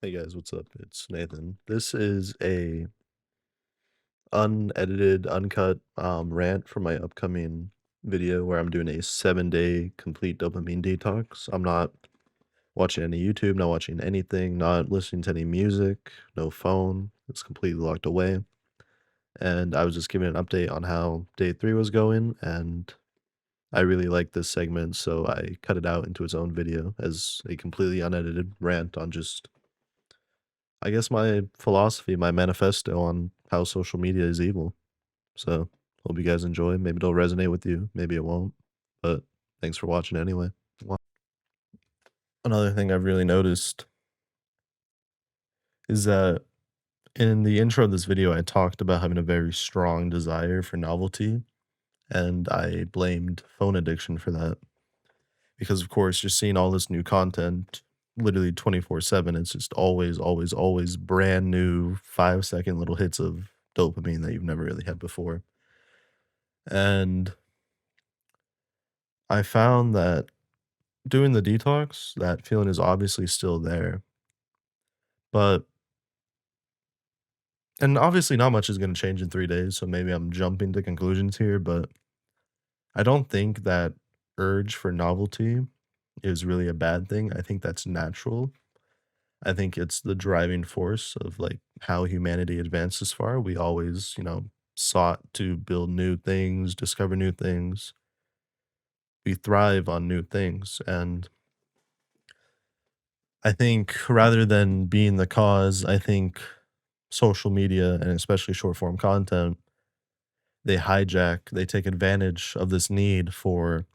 Hey guys, what's up? It's Nathan. This is a unedited, uncut rant for my upcoming video where I'm doing a 7-day complete dopamine detox. I'm not watching any YouTube, not watching anything, not listening to any music, no phone. It's completely locked away. And I was just giving an update on how day 3 was going, and I really like this segment, so I cut it out into its own video as a completely unedited rant on just I guess my philosophy, my manifesto on how social media is evil. So, hope you guys enjoy. Maybe it'll resonate with you, maybe it won't. But thanks for watching anyway. Another thing I've really noticed is that in the intro of this video, I talked about having a very strong desire for novelty, and I blamed phone addiction for that. Because, of course, you're seeing all this new content literally 24/7. It's just always, always, always brand new 5-second little hits of dopamine that you've never really had before. And I found that doing the detox, that feeling is obviously still there. But and obviously not much is gonna change in 3 days, so maybe I'm jumping to conclusions here, but I don't think that urge for novelty is really a bad thing. I think that's natural. I think it's the driving force of, like, how humanity advanced this far. We always, sought to build new things, discover new things. We thrive on new things, and I think rather than being the cause, I think social media and especially short form content, they take advantage of this need for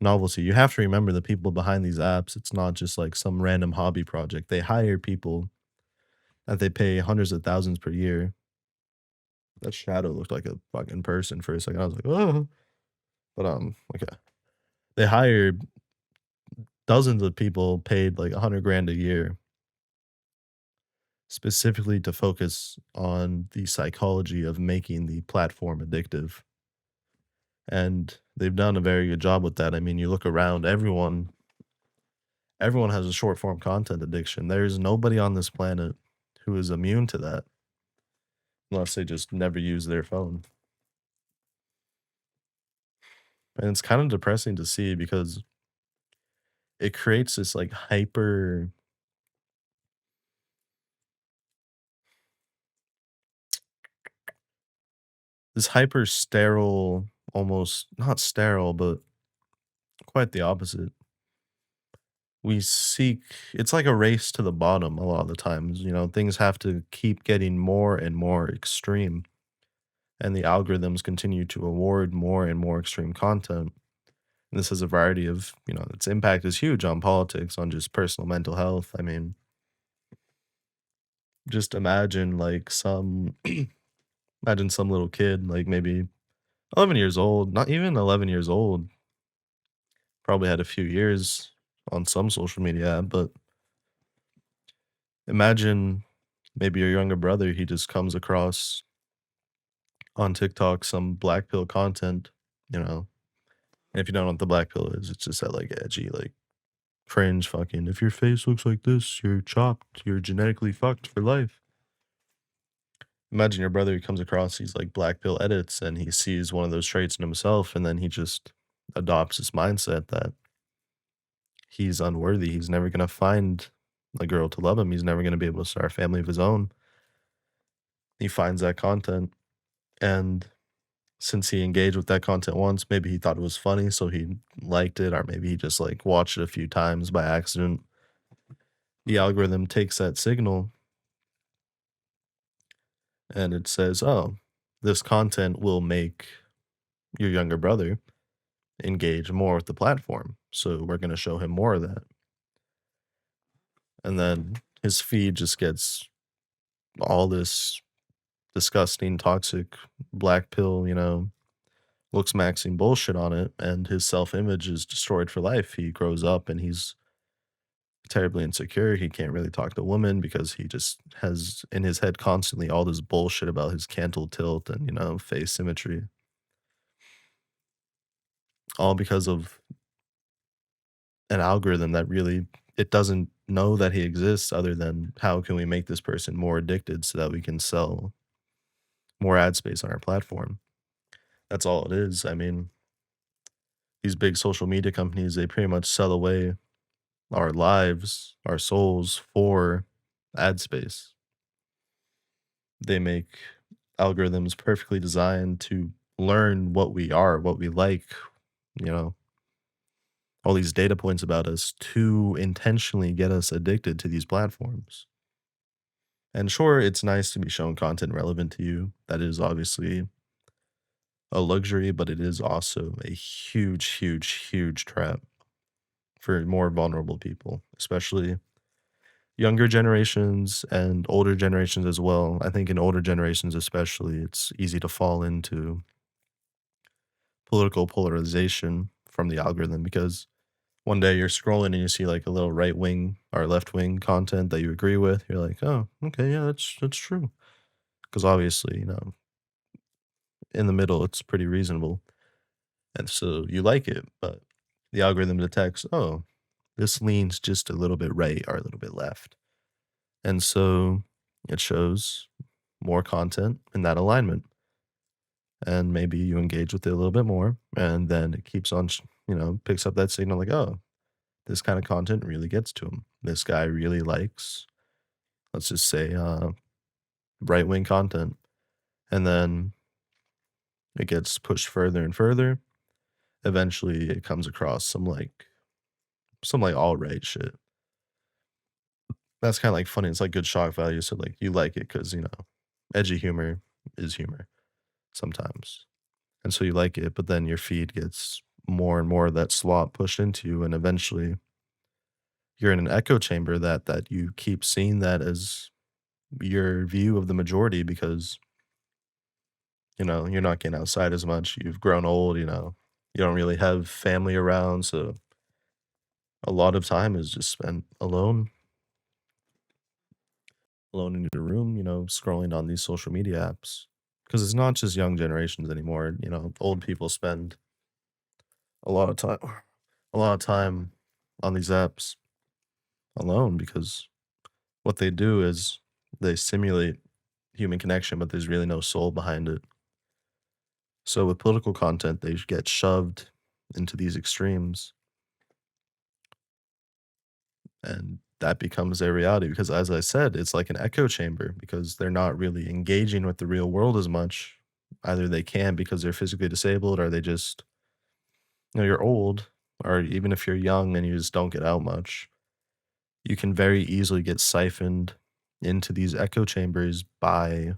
novelty. You have to remember the people behind these apps, it's not just like some random hobby project. They hire people that they pay hundreds of thousands per year. That shadow looked like a fucking person for a second. I was like, oh, but okay. They hired dozens of people paid like 100 grand a year specifically to focus on the psychology of making the platform addictive. And they've done a very good job with that. I mean, you look around, everyone has a short form content addiction. There's nobody on this planet who is immune to that unless they just never use their phone. And it's kind of depressing to see because it creates this like hyper sterile, almost not sterile, but quite the opposite. We seek It's like a race to the bottom a lot of the times, things have to keep getting more and more extreme, and the algorithms continue to award more and more extreme content. And this has a variety of, its impact is huge on politics, on just personal mental health. I mean, just imagine like imagine some little kid, like maybe 11 years old, not even 11 years old, probably had a few years on some social media app, but imagine maybe your younger brother, he just comes across on TikTok some black pill content, you know. And if you don't know what the black pill is, it's just that like edgy, like cringe fucking if your face looks like this, you're chopped, you're genetically fucked for life. Imagine your brother comes across these like black pill edits and he sees one of those traits in himself and then he just adopts this mindset that he's unworthy. He's never gonna find a girl to love him. He's never gonna be able to start a family of his own. He finds that content, and since he engaged with that content once, maybe he thought it was funny, so he liked it, or maybe he just like watched it a few times by accident. The algorithm takes that signal and it says, "Oh, this content will make your younger brother engage more with the platform. So we're going to show him more of that." And then his feed just gets all this disgusting, toxic black pill, looks maxing bullshit on it, and his self image is destroyed for life. He grows up and he's terribly insecure. He can't really talk to women because he just has in his head constantly all this bullshit about his cantle tilt and, face symmetry, all because of an algorithm that really it doesn't know that he exists other than how can we make this person more addicted so that we can sell more ad space on our platform. That's all it is. I mean, these big social media companies, they pretty much sell away our lives, our souls for ad space. They make algorithms perfectly designed to learn what we are, what we like, you know, all these data points about us to intentionally get us addicted to these platforms. And sure, it's nice to be shown content relevant to you. That is obviously a luxury, but it is also a huge, huge, huge trap for more vulnerable people, especially younger generations and older generations as well. I think in older generations, especially, it's easy to fall into political polarization from the algorithm because one day you're scrolling and you see like a little right wing or left wing content that you agree with. You're like, oh, okay, yeah, that's true. Because obviously, in the middle, it's pretty reasonable, and so you like it. But the algorithm detects, oh, this leans just a little bit right or a little bit left, and so it shows more content in that alignment. And maybe you engage with it a little bit more, and then it keeps on, picks up that signal like, oh, this kind of content really gets to him. This guy really likes, let's just say, right wing content. And then it gets pushed further and further. Eventually, it comes across some like all right shit. That's kind of like funny. It's like good shock value. So like you like it because edgy humor is humor sometimes, and so you like it. But then your feed gets more and more of that slop pushed into you, and eventually you're in an echo chamber that you keep seeing that as your view of the majority because you're not getting outside as much. You've grown old. You don't really have family around, so a lot of time is just spent alone in your room, scrolling on these social media apps. Because it's not just young generations anymore. Old people spend a lot of time, a lot of time on these apps alone because what they do is they simulate human connection, but there's really no soul behind it. So with political content, they get shoved into these extremes, and that becomes their reality because, as I said, it's like an echo chamber because they're not really engaging with the real world as much. Either they can't because they're physically disabled, or they just, you're old, or even if you're young and you just don't get out much, you can very easily get siphoned into these echo chambers by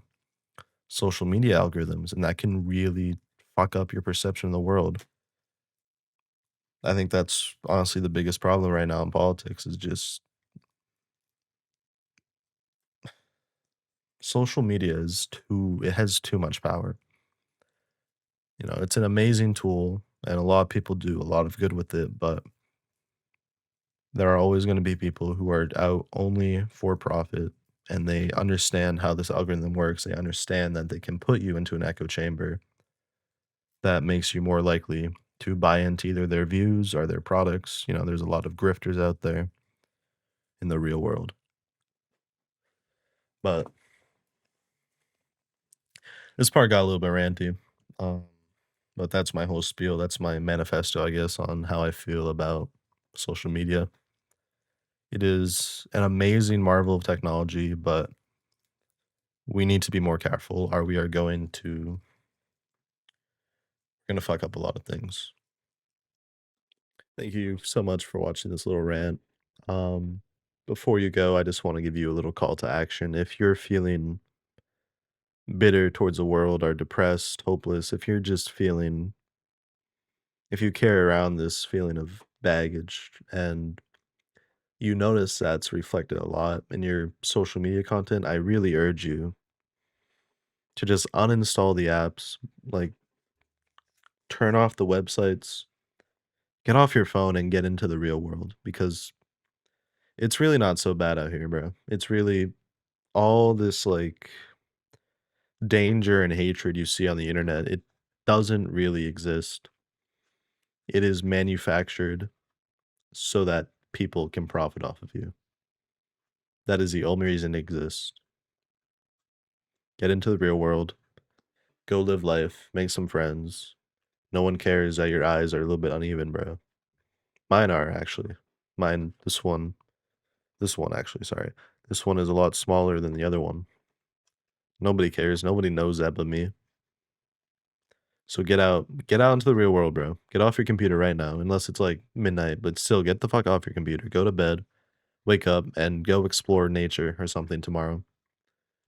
social media algorithms, and that can really fuck up your perception of the world. I think that's honestly the biggest problem right now in politics is just social media it has too much power. It's an amazing tool and a lot of people do a lot of good with it, but there are always going to be people who are out only for profit and they understand how this algorithm works. They understand that they can put you into an echo chamber that makes you more likely to buy into either their views or their products. There's a lot of grifters out there in the real world. But this part got a little bit ranty. Um, but that's my whole spiel. That's my manifesto, I guess, on how I feel about social media. It is an amazing marvel of technology, but we need to be more careful or we are going to fuck up a lot of things. Thank you so much for watching this little rant. Um, Before you go, I just want to give you a little call to action. If you're feeling bitter towards the world or depressed, hopeless, if you carry around this feeling of baggage and you notice that's reflected a lot in your social media content, I really urge you to just uninstall the apps, like turn off the websites, get off your phone and get into the real world because it's really not so bad out here, bro. It's really all this like danger and hatred you see on the internet. It doesn't really exist. It is manufactured so that people can profit off of you. That is the only reason it exists. Get into the real world, go live life, make some friends. No one cares that your eyes are a little bit uneven, bro. Mine are actually. Mine, this one actually, sorry. This one is a lot smaller than the other one. Nobody cares. Nobody knows that but me. So get out into the real world, bro. Get off your computer right now, unless it's like midnight, but still get the fuck off your computer. Go to bed, wake up, and go explore nature or something tomorrow.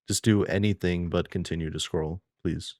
Just do anything but continue to scroll, please.